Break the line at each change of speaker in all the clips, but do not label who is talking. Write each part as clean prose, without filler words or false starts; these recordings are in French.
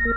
Yo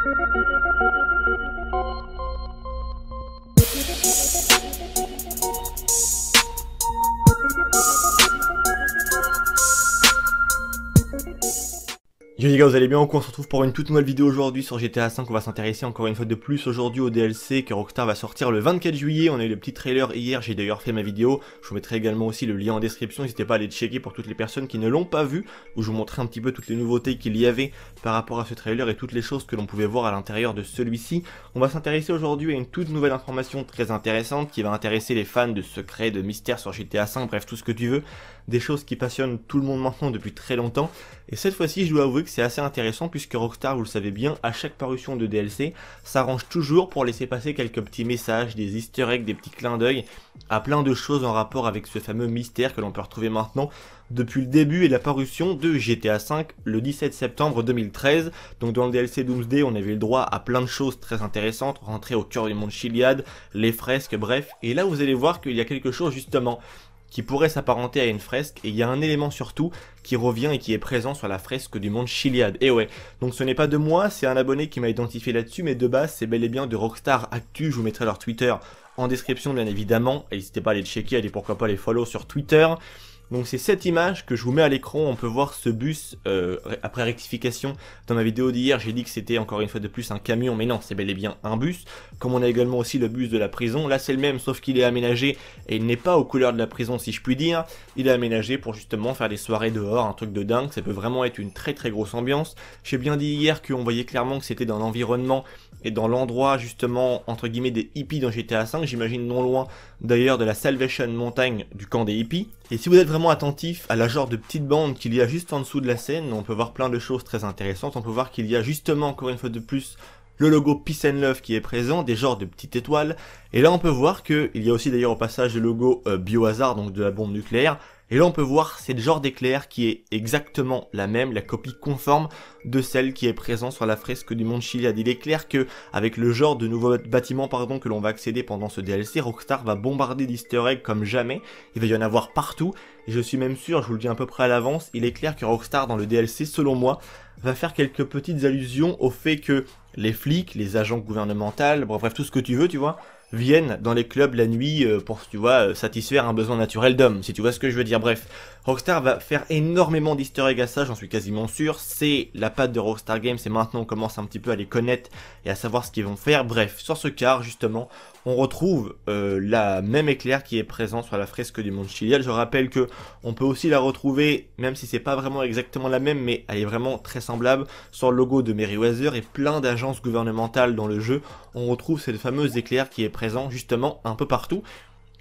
les gars, vous allez bien ou quoi? On se retrouve pour une toute nouvelle vidéo aujourd'hui sur GTA V. On va s'intéresser encore une fois de plus aujourd'hui au DLC que Rockstar va sortir le 24 juillet. On a eu le petit trailer hier, j'ai d'ailleurs fait ma vidéo. Je vous mettrai également aussi le lien en description, n'hésitez pas à aller checker pour toutes les personnes qui ne l'ont pas vu, où je vous montrerai un petit peu toutes les nouveautés qu'il y avait par rapport à ce trailer et toutes les choses que l'on pouvait voir à l'intérieur de celui-ci. On va s'intéresser aujourd'hui à une toute nouvelle information très intéressante qui va intéresser les fans de secrets, de mystères sur GTA V, bref tout ce que tu veux. Des choses qui passionnent tout le monde maintenant depuis très longtemps. Et cette fois-ci, je dois avouer que c'est assez intéressant puisque Rockstar, vous le savez bien, à chaque parution de DLC, s'arrange toujours pour laisser passer quelques petits messages, des easter eggs, des petits clins d'œil à plein de choses en rapport avec ce fameux mystère que l'on peut retrouver maintenant depuis le début et la parution de GTA V le 17 septembre 2013. Donc dans le DLC Doomsday, on avait le droit à plein de choses très intéressantes, rentrer au cœur du monde Chiliad, les fresques, bref. Et là, vous allez voir qu'il y a quelque chose justement qui pourrait s'apparenter à une fresque, et il y a un élément surtout qui revient et qui est présent sur la fresque du monde Chiliad. Et ouais, donc ce n'est pas de moi, c'est un abonné qui m'a identifié là-dessus, mais de base c'est bel et bien de Rockstar Actu. Je vous mettrai leur Twitter en description bien évidemment, et n'hésitez pas à les checker, allez pourquoi pas les follow sur Twitter. Donc c'est cette image que je vous mets à l'écran, on peut voir ce bus, après rectification, dans ma vidéo d'hier j'ai dit que c'était encore une fois de plus un camion, mais non, c'est bel et bien un bus, comme on a également aussi le bus de la prison, là c'est le même, sauf qu'il est aménagé, et il n'est pas aux couleurs de la prison si je puis dire, il est aménagé pour justement faire des soirées dehors, un truc de dingue, ça peut vraiment être une très très grosse ambiance. J'ai bien dit hier qu'on voyait clairement que c'était dans l'environnement, et dans l'endroit justement, entre guillemets, des hippies dans GTA V, j'imagine non loin d'ailleurs de la Salvation Montagne du camp des hippies. Et si vous êtes vraiment attentif à la genre de petite bande qu'il y a juste en dessous de la scène, on peut voir plein de choses très intéressantes. On peut voir qu'il y a justement, encore une fois de plus, le logo Peace and Love qui est présent, des genres de petites étoiles. Et là on peut voir qu'il y a aussi d'ailleurs au passage le logo Biohazard, donc de la bombe nucléaire. Et là on peut voir c'est le genre d'éclair qui est exactement la même, la copie conforme de celle qui est présente sur la fresque du monde Chiliad. Il est clair que avec le genre de nouveaux bâtiments que l'on va accéder pendant ce DLC, Rockstar va bombarder d'easter eggs comme jamais, il va y en avoir partout, et je suis même sûr, je vous le dis à peu près à l'avance, il est clair que Rockstar dans le DLC, selon moi, va faire quelques petites allusions au fait que les flics, les agents gouvernementaux, bref tout ce que tu veux, tu vois, viennent dans les clubs la nuit pour, tu vois, satisfaire un besoin naturel d'homme, si tu vois ce que je veux dire. Bref, Rockstar va faire énormément d'easter eggs à ça, j'en suis quasiment sûr, c'est la patte de Rockstar Games, et maintenant on commence un petit peu à les connaître et à savoir ce qu'ils vont faire. Bref, sur ce car, justement, on retrouve la même éclair qui est présent sur la fresque du monde Chiliad. Je rappelle que on peut aussi la retrouver, même si c'est pas vraiment exactement la même, mais elle est vraiment très semblable, sur le logo de Merryweather et plein d'agences gouvernementales dans le jeu. On retrouve cette fameuse éclair qui est présent justement un peu partout.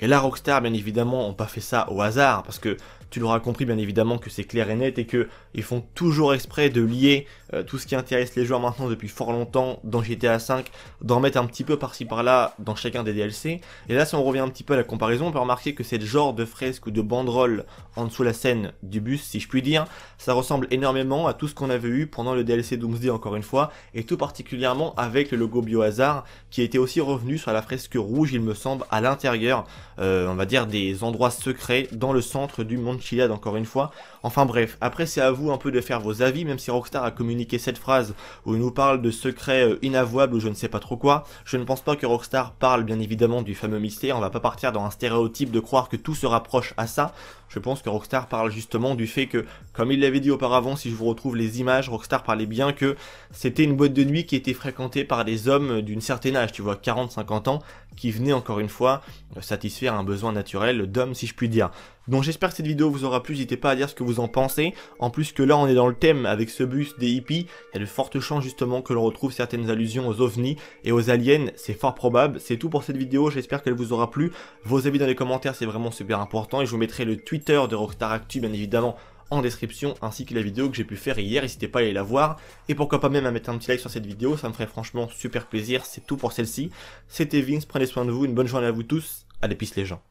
Et là, Rockstar, bien évidemment, n'ont pas fait ça au hasard, parce que tu l'auras compris, bien évidemment, que c'est clair et net, et que ils font toujours exprès de lier tout ce qui intéresse les joueurs maintenant depuis fort longtemps dans GTA V, d'en mettre un petit peu par-ci par-là dans chacun des DLC. Et là, si on revient un petit peu à la comparaison, on peut remarquer que c'est le genre de fresque ou de banderole en dessous de la scène du bus, si je puis dire, ça ressemble énormément à tout ce qu'on avait eu pendant le DLC Doomsday, encore une fois, et tout particulièrement avec le logo Biohazard, qui était aussi revenu sur la fresque rouge, il me semble, à l'intérieur, on va dire, des endroits secrets dans le centre du monde Chiliad, encore une fois. Enfin bref, après c'est à vous un peu de faire vos avis, même si Rockstar a communiqué cette phrase où il nous parle de secrets inavouables ou je ne sais pas trop quoi. Je ne pense pas que Rockstar parle bien évidemment du fameux mystère, on va pas partir dans un stéréotype de croire que tout se rapproche à ça. Je pense que Rockstar parle justement du fait que, comme il l'avait dit auparavant, si je vous retrouve les images, Rockstar parlait bien que c'était une boîte de nuit qui était fréquentée par des hommes d'une certaine âge, tu vois, 40-50 ans, qui venaient encore une fois satisfaire un besoin naturel d'homme, si je puis dire. Donc j'espère que cette vidéo vous aura plu, n'hésitez pas à dire ce que vous en pensez. En plus que là on est dans le thème avec ce bus des hippies, il y a de fortes chances justement que l'on retrouve certaines allusions aux ovnis et aux aliens, c'est fort probable. C'est tout pour cette vidéo, j'espère qu'elle vous aura plu. Vos avis dans les commentaires c'est vraiment super important, et je vous mettrai le Twitter de Rockstar Actu bien évidemment en description, ainsi que la vidéo que j'ai pu faire hier, n'hésitez pas à aller la voir, et pourquoi pas même à mettre un petit like sur cette vidéo, ça me ferait franchement super plaisir. C'est tout pour celle-ci, c'était Vince, prenez soin de vous, une bonne journée à vous tous, allez peace les gens.